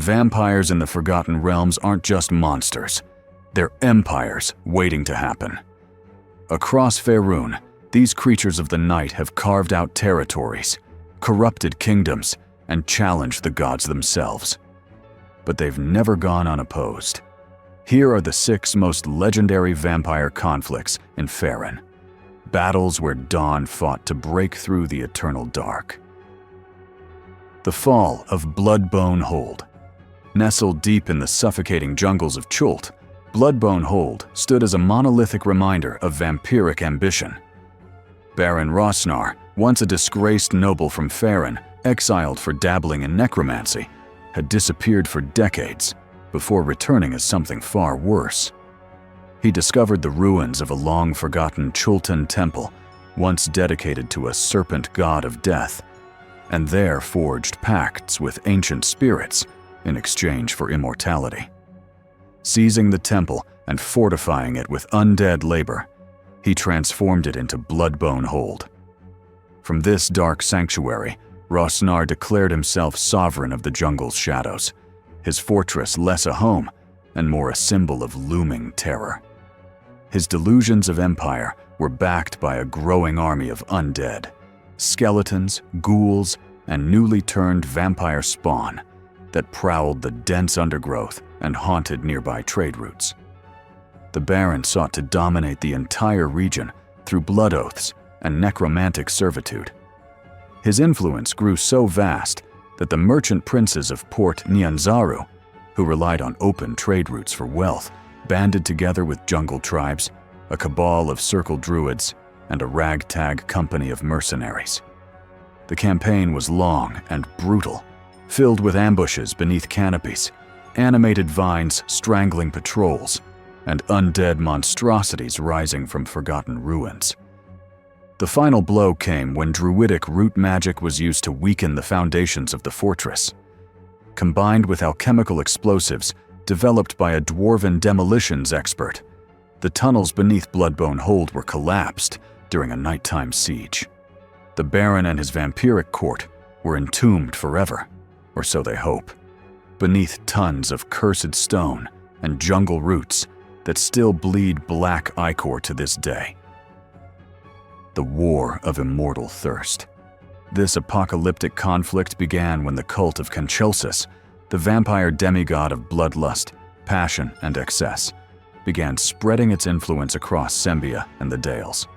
Vampires in the Forgotten Realms aren't just monsters. They're empires waiting to happen. Across Faerûn, these creatures of the night have carved out territories, corrupted kingdoms, and challenged the gods themselves. But they've never gone unopposed. Here are the 6 most legendary vampire conflicts in Faerûn. Battles where dawn fought to break through the eternal dark. The fall of Bloodbone Hold. Nestled deep in the suffocating jungles of Chult, Bloodbone Hold stood as a monolithic reminder of vampiric ambition. Baron Rosznar, once a disgraced noble from Faerûn, exiled for dabbling in necromancy, had disappeared for decades before returning as something far worse. He discovered the ruins of a long-forgotten Chultan temple, once dedicated to a serpent god of death, and there forged pacts with ancient spirits in exchange for immortality. Seizing the temple and fortifying it with undead labor, he transformed it into Bloodbone Hold. From this dark sanctuary, Rosznar declared himself sovereign of the jungle's shadows, his fortress less a home and more a symbol of looming terror. His delusions of empire were backed by a growing army of undead, skeletons, ghouls, and newly turned vampire spawn that prowled the dense undergrowth and haunted nearby trade routes. The Baron sought to dominate the entire region through blood oaths and necromantic servitude. His influence grew so vast that the merchant princes of Port Nyanzaru, who relied on open trade routes for wealth, banded together with jungle tribes, a cabal of circle druids, and a ragtag company of mercenaries. The campaign was long and brutal, filled with ambushes beneath canopies, animated vines strangling patrols, and undead monstrosities rising from forgotten ruins. The final blow came when druidic root magic was used to weaken the foundations of the fortress. Combined with alchemical explosives developed by a dwarven demolitions expert, the tunnels beneath Bloodbone Hold were collapsed during a nighttime siege. The Baron and his vampiric court were entombed forever, or so they hope, beneath tons of cursed stone and jungle roots that still bleed black ichor to this day. The War of Immortal Thirst. This apocalyptic conflict began when the cult of Kanchelsis, the vampire demigod of bloodlust, passion, and excess, began spreading its influence across Sembia and the Dales.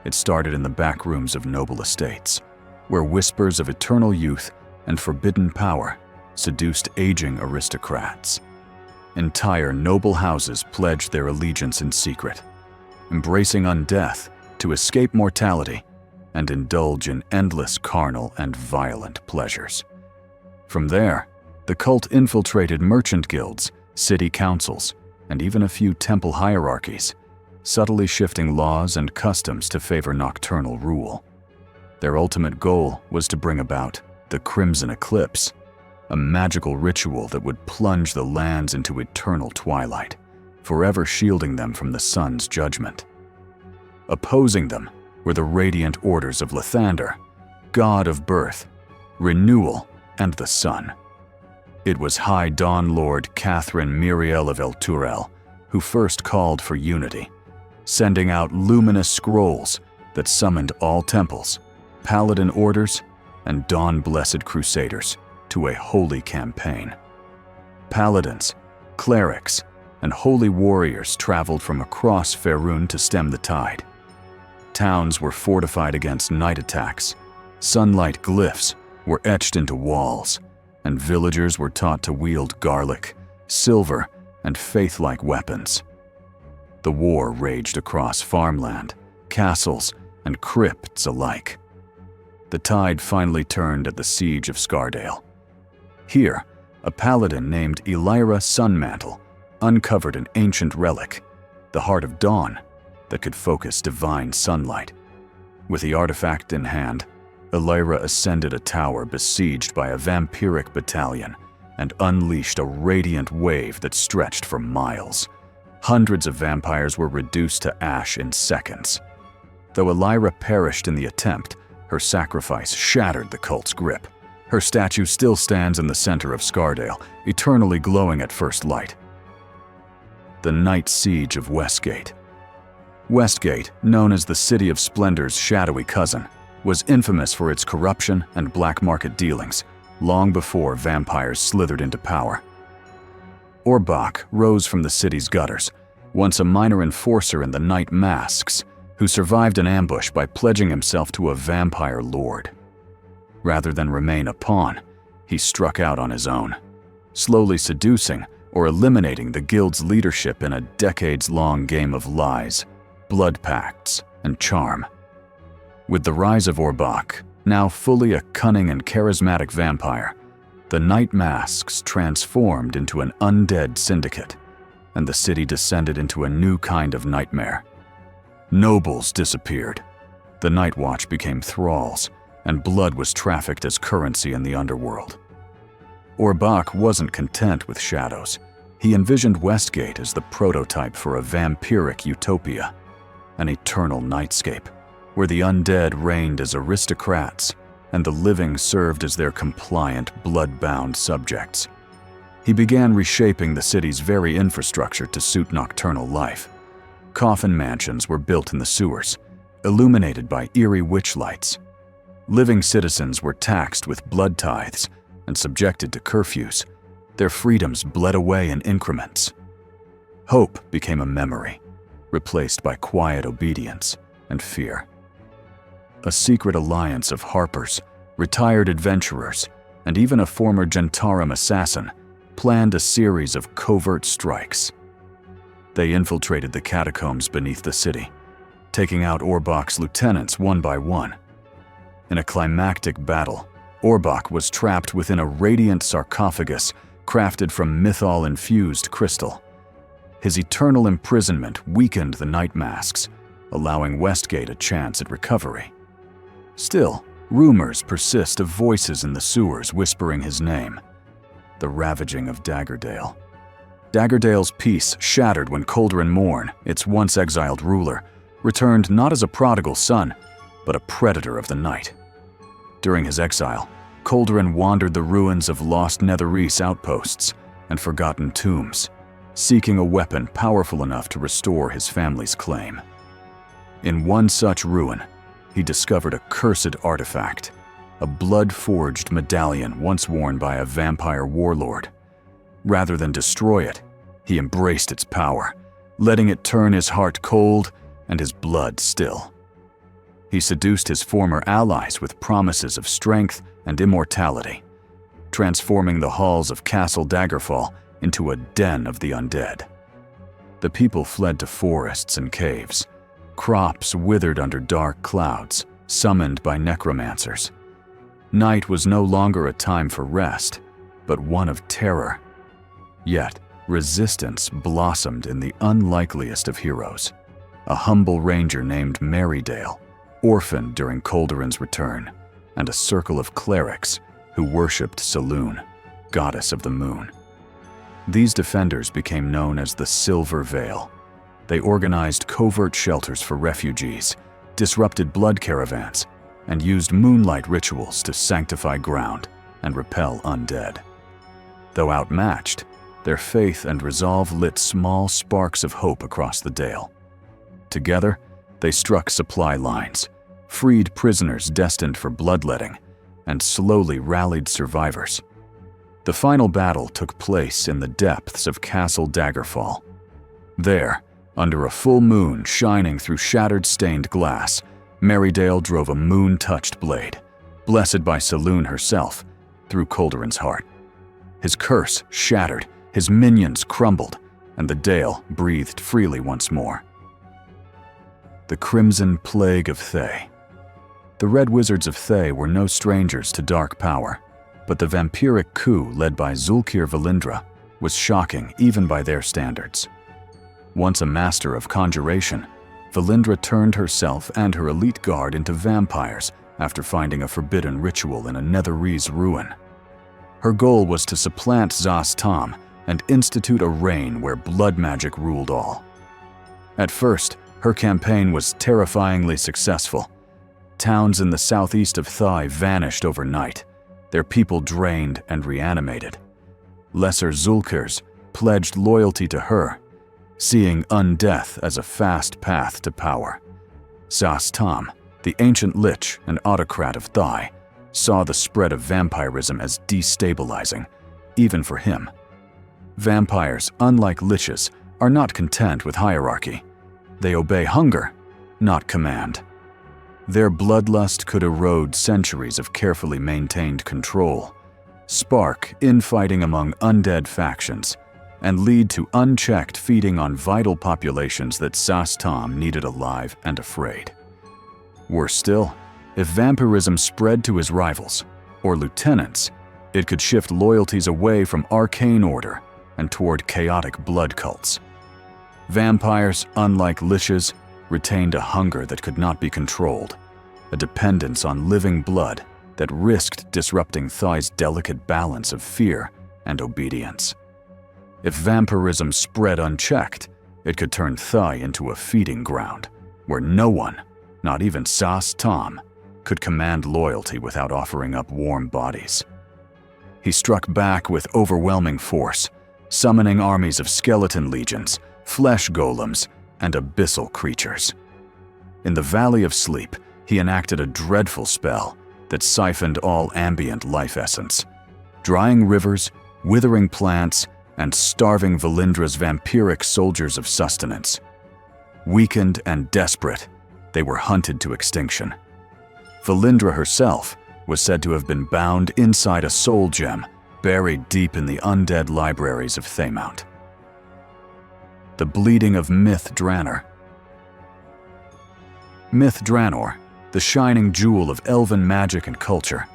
It started in the back rooms of noble estates, where whispers of eternal youth and forbidden power seduced aging aristocrats. Entire noble houses pledged their allegiance in secret, embracing undeath to escape mortality and indulge in endless carnal and violent pleasures. From there, the cult infiltrated merchant guilds, city councils, and even a few temple hierarchies, subtly shifting laws and customs to favor nocturnal rule. Their ultimate goal was to bring about the Crimson Eclipse, a magical ritual that would plunge the lands into eternal twilight, forever shielding them from the sun's judgment. Opposing them were the radiant orders of Lathander, god of birth, renewal, and the sun. It was High Dawn Lord Catherine Miriel of El-Turel who first called for unity, sending out luminous scrolls that summoned all temples, paladin orders, and dawn-blessed crusaders to a holy campaign. Paladins, clerics, and holy warriors traveled from across Faerûn to stem the tide. Towns were fortified against night attacks, sunlight glyphs were etched into walls, and villagers were taught to wield garlic, silver, and faith-like weapons. The war raged across farmland, castles, and crypts alike. The tide finally turned at the siege of Scardale. Here, a paladin named Elira Sunmantle uncovered an ancient relic, the Heart of Dawn, that could focus divine sunlight. With the artifact in hand, Elira ascended a tower besieged by a vampiric battalion and unleashed a radiant wave that stretched for miles. Hundreds of vampires were reduced to ash in seconds. Though Elira perished in the attempt, her sacrifice shattered the cult's grip, Her statue still stands in the center of Scardale, eternally glowing at first light. The Night Siege of Westgate. Westgate, known as the City of Splendor's shadowy cousin, was infamous for its corruption and black market dealings, long before vampires slithered into power. Orbakh rose from the city's gutters, once a minor enforcer in the Night Masks, who survived an ambush by pledging himself to a vampire lord. Rather than remain a pawn, he struck out on his own, slowly seducing or eliminating the guild's leadership in a decades-long game of lies, blood pacts, and charm. With the rise of Orbakh, now fully a cunning and charismatic vampire, the Night Masks transformed into an undead syndicate, and the city descended into a new kind of nightmare. Nobles disappeared, the Night Watch became thralls, and blood was trafficked as currency in the underworld. Orbakh wasn't content with shadows. He envisioned Westgate as the prototype for a vampiric utopia, an eternal nightscape, where the undead reigned as aristocrats and the living served as their compliant, blood-bound subjects. He began reshaping the city's very infrastructure to suit nocturnal life. Coffin mansions were built in the sewers, illuminated by eerie witch lights. Living citizens were taxed with blood tithes and subjected to curfews. Their freedoms bled away in increments. Hope became a memory, replaced by quiet obedience and fear. A secret alliance of harpers, retired adventurers, and even a former Gentarum assassin planned a series of covert strikes. They infiltrated the catacombs beneath the city, taking out Orbakh's lieutenants one by one. In a climactic battle, Orbakh was trapped within a radiant sarcophagus crafted from mythol-infused crystal. His eternal imprisonment weakened the Night Masks, allowing Westgate a chance at recovery. Still, rumors persist of voices in the sewers whispering his name. The ravaging of Daggerdale. Daggerdale's peace shattered when Colderon Morn, its once exiled ruler, returned not as a prodigal son, but a predator of the night. During his exile, Colderon wandered the ruins of lost Netherese outposts and forgotten tombs, seeking a weapon powerful enough to restore his family's claim. In one such ruin, he discovered a cursed artifact, a blood-forged medallion once worn by a vampire warlord. Rather than destroy it, he embraced its power, letting it turn his heart cold and his blood still. He seduced his former allies with promises of strength and immortality, transforming the halls of Castle Daggerfall into a den of the undead. The people fled to forests and caves. Crops withered under dark clouds, summoned by necromancers. Night was no longer a time for rest, but one of terror. Yet, resistance blossomed in the unlikeliest of heroes. A humble ranger named Marydale, orphaned during Colderon's return, and a circle of clerics who worshipped Selûne, goddess of the moon. These defenders became known as the Silver Veil. They organized covert shelters for refugees, disrupted blood caravans, and used moonlight rituals to sanctify ground and repel undead. Though outmatched, their faith and resolve lit small sparks of hope across the Dale. Together, they struck supply lines, freed prisoners destined for bloodletting, and slowly rallied survivors. The final battle took place in the depths of Castle Daggerfall. There, under a full moon shining through shattered stained glass, Marydale drove a moon-touched blade, blessed by Selûne herself, through Colderon's heart. His curse shattered, his minions crumbled, and the Dale breathed freely once more. The Crimson Plague of Thay. The Red Wizards of Thay were no strangers to dark power, but the vampiric coup led by Zulkir Valindra was shocking even by their standards. Once a master of conjuration, Valindra turned herself and her elite guard into vampires after finding a forbidden ritual in a Netherese ruin. Her goal was to supplant Zas Tom and institute a reign where blood magic ruled all. At first, her campaign was terrifyingly successful. Towns in the southeast of Thay vanished overnight, their people drained and reanimated. Lesser Zulkers pledged loyalty to her, seeing undeath as a fast path to power. Sas Tam, the ancient lich and autocrat of Thay, saw the spread of vampirism as destabilizing, even for him. Vampires, unlike liches, are not content with hierarchy. They obey hunger, not command. Their bloodlust could erode centuries of carefully maintained control, spark infighting among undead factions, and lead to unchecked feeding on vital populations that Sas Tam needed alive and afraid. Worse still, if vampirism spread to his rivals, or lieutenants, it could shift loyalties away from arcane order and toward chaotic blood cults. Vampires, unlike liches, retained a hunger that could not be controlled, a dependence on living blood that risked disrupting Thay's delicate balance of fear and obedience. If vampirism spread unchecked, it could turn Thay into a feeding ground, where no one, not even Sas Tam, could command loyalty without offering up warm bodies. He struck back with overwhelming force, summoning armies of skeleton legions, flesh golems, and abyssal creatures. In the Valley of Sleep, he enacted a dreadful spell that siphoned all ambient life essence, drying rivers, withering plants, and starving Valindra's vampiric soldiers of sustenance. Weakened and desperate, they were hunted to extinction. Valindra herself was said to have been bound inside a soul gem buried deep in the undead libraries of Thaymount. The bleeding of Myth Drannor. Myth Drannor, the shining jewel of elven magic and culture,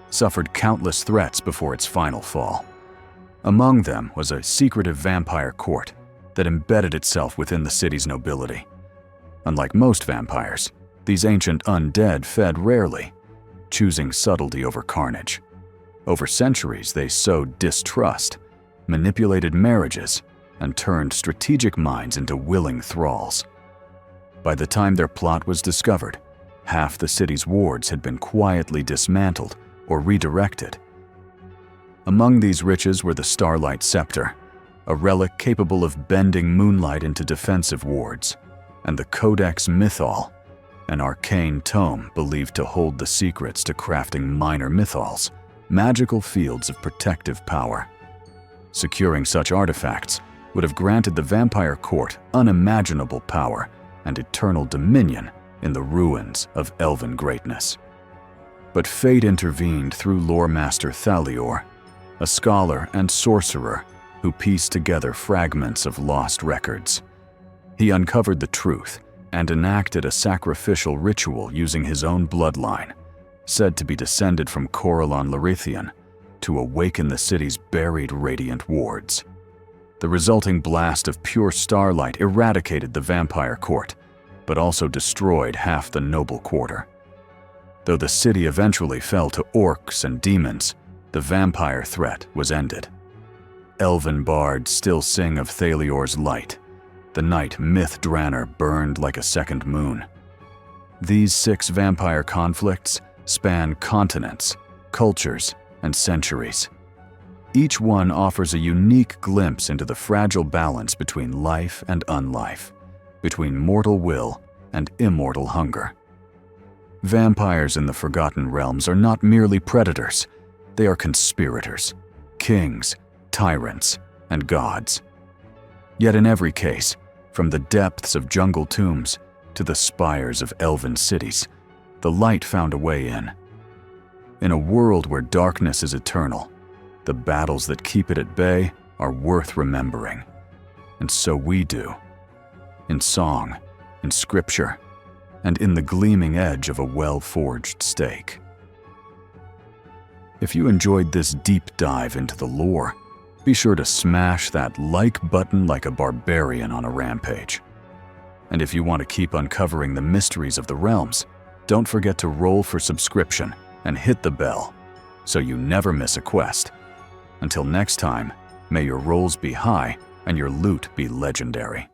suffered countless threats before its final fall. Among them was a secretive vampire court that embedded itself within the city's nobility. Unlike most vampires, these ancient undead fed rarely, choosing subtlety over carnage. Over centuries, they sowed distrust, manipulated marriages, and turned strategic minds into willing thralls. By the time their plot was discovered, half the city's wards had been quietly dismantled or redirected. Among these riches were the Starlight Scepter, a relic capable of bending moonlight into defensive wards, and the Codex Mythal, an arcane tome believed to hold the secrets to crafting minor mythals, magical fields of protective power. Securing such artifacts would have granted the vampire court unimaginable power and eternal dominion in the ruins of elven greatness. But fate intervened through lore master Thalior, a scholar and sorcerer who pieced together fragments of lost records. He uncovered the truth and enacted a sacrificial ritual using his own bloodline, said to be descended from Corellon Larithian, to awaken the city's buried radiant wards. The resulting blast of pure starlight eradicated the vampire court, but also destroyed half the noble quarter. Though the city eventually fell to orcs and demons, the vampire threat was ended. Elven bards still sing of Thalior's light, the night Myth Drannor burned like a second moon. These 6 vampire conflicts span continents, cultures, and centuries. Each one offers a unique glimpse into the fragile balance between life and unlife, between mortal will and immortal hunger. Vampires in the Forgotten Realms are not merely predators. They are conspirators, kings, tyrants, and gods. Yet in every case, from the depths of jungle tombs to the spires of elven cities, the light found a way in. In a world where darkness is eternal, the battles that keep it at bay are worth remembering. And so we do. In song, in scripture, and in the gleaming edge of a well-forged stake. If you enjoyed this deep dive into the lore, be sure to smash that like button like a barbarian on a rampage. And if you want to keep uncovering the mysteries of the realms, don't forget to roll for subscription and hit the bell so you never miss a quest. Until next time, may your rolls be high and your loot be legendary.